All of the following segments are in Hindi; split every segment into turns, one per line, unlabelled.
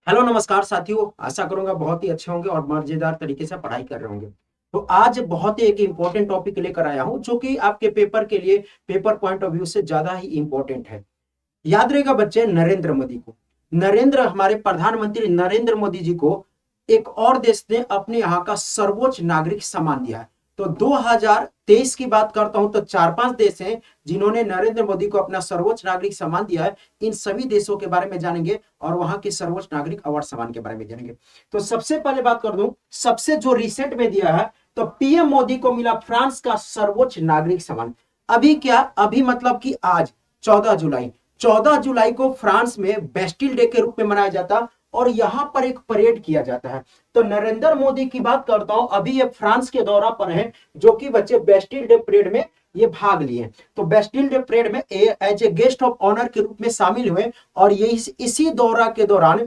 हेलो नमस्कार साथियों। आशा करूंगा बहुत ही अच्छे होंगे और मजेदार तरीके से पढ़ाई कर रहे होंगे। तो आज बहुत ही एक इम्पोर्टेंट टॉपिक लेकर आया हूं जो कि आपके पेपर के लिए पेपर पॉइंट ऑफ व्यू से ज्यादा ही इम्पोर्टेंट है। याद रहेगा बच्चे, नरेंद्र मोदी को, नरेंद्र हमारे प्रधानमंत्री नरेंद्र मोदी जी को एक और देश ने अपने यहाँ का सर्वोच्च नागरिक सम्मान दिया है। तो 2023 की बात करता हूं तो चार पांच देश हैं जिन्होंने नरेंद्र मोदी को अपना सर्वोच्च नागरिक सम्मान दिया है। इन सभी देशों के बारे में जानेंगे और वहां के सर्वोच्च नागरिक अवार्ड सम्मान के बारे में जानेंगे। तो सबसे पहले बात कर दूं, सबसे जो रिसेंट में दिया है तो पीएम मोदी को मिला फ्रांस का सर्वोच्च नागरिक सम्मान। अभी क्या, अभी मतलब कि आज 14 जुलाई, 14 जुलाई को फ्रांस में बेस्टिल डे के रूप में मनाया जाता और यहां पर एक परेड किया जाता है। तो नरेंद्र मोदी की बात करता हूं, अभी ये फ्रांस के दौरा पर है जो कि बच्चे बेस्टिल डे परेड में ये भाग लिए। तो बेस्टिल डे परेड में as a guest of honour के रूप में शामिल हुए और ये इसी दौरा के दौरान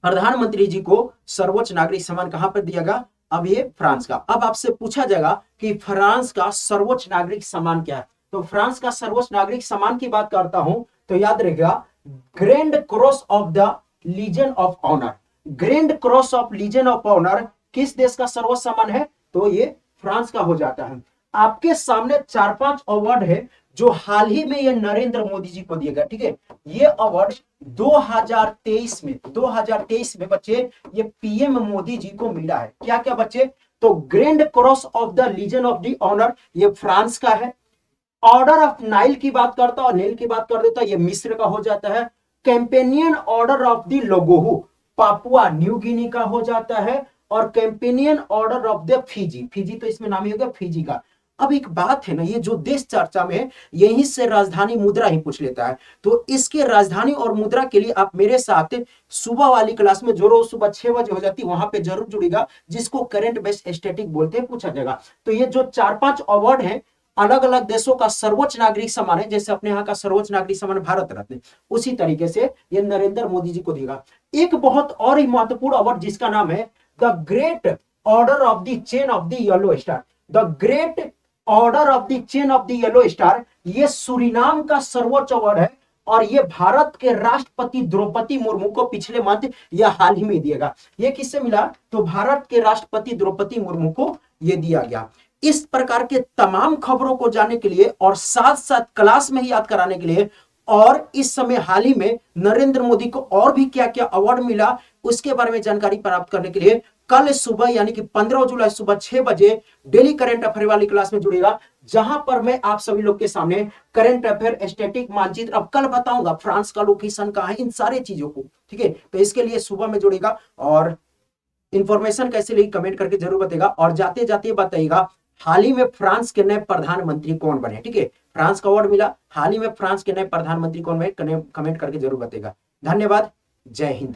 प्रधानमंत्री जी को सर्वोच्च नागरिक सम्मान कहां पर दिया गया? अब ये फ्रांस का। अब आपसे पूछा जाएगा कि फ्रांस का सर्वोच्च नागरिक सम्मान क्या है। तो फ्रांस का सर्वोच्च नागरिक सम्मान की बात करता हूं तो याद रखिएगा, grand cross of the legion of honour. Grand cross of legion of honour किस देश का सर्वोच्च सम्मान है? तो ये फ्रांस का हो जाता है। आपके सामने चार पांच अवार्ड है जो हाल ही में ये नरेंद्र मोदी जी को दिए गए। ठीक है, ये अवार्ड 2023 में बच्चे ये पीएम मोदी जी को मिला है। क्या क्या बच्चे? तो grand cross of the legion of the honour ये फ्रांस का है। ऑर्डर ऑफ नाइल की बात करता और नील की बात कर देता, ये मिस्र का हो जाता है। Companion order of the लोगोहू Papua New Guinea का हो जाता है। और companion order of the Fiji, Fiji तो इसमें नाम ही होगा फिजी का। अब एक बात है ना, ये जो देश चर्चा में यहीं से राजधानी मुद्रा ही पूछ लेता है। तो इसके राजधानी और मुद्रा के लिए आप मेरे साथ सुबह वाली क्लास में जो रोज सुबह 6 बजे हो जाती है वहां पे जरूर जुड़ेगा, जिसको करंट बेस्ड स्टैटिक बोलते हैं, पूछा जाएगा। तो ये जो चार पांच अवार्ड है अलग अलग देशों का सर्वोच्च नागरिक सम्मान है, जैसे अपने यहाँ का सर्वोच्च नागरिक सम्मान भारत रत्न, उसी तरीके से ये नरेंद्र मोदी जी को देगा। एक बहुत और ही महत्वपूर्ण अवार्ड जिसका नाम है the great order of the chain of the yellow star. The great order of the chain of the yellow star ये सूरीनाम का सर्वोच्च अवार्ड है और ये भारत के राष्ट्रपति द्रौपदी मुर्मू को पिछले मंथ या हाल ही में दिएगा। ये किससे मिला? तो भारत के राष्ट्रपति द्रौपदी मुर्मू को ये दिया गया। इस प्रकार के तमाम खबरों को जानने के लिए और साथ साथ क्लास में ही याद कराने के लिए और इस समय हाल ही में नरेंद्र मोदी को और भी क्या क्या अवार्ड मिला उसके बारे में जानकारी प्राप्त करने के लिए कल सुबह यानी कि 15 जुलाई सुबह 6 बजे डेली करंट अफेयर वाली क्लास में जुड़ेगा, जहां पर मैं आप सभी लोग के सामने करंट अफेयर स्टैटिक मानचित्र अब कल बताऊंगा, फ्रांस का लोकेशन कहां है, इन सारे चीजों को। ठीक है, तो इसके लिए सुबह में जुड़ेगा और इंफॉर्मेशन कैसे लगी कमेंट करके जरूर बताएगा। और जाते जाते बताइएगा हाल ही में फ्रांस के नए प्रधानमंत्री कौन बने। ठीक है, फ्रांस का अवार्ड मिला, हाल ही में फ्रांस के नए प्रधानमंत्री कौन बने, कमेंट करके जरूर बताइएगा। धन्यवाद, जय हिंद।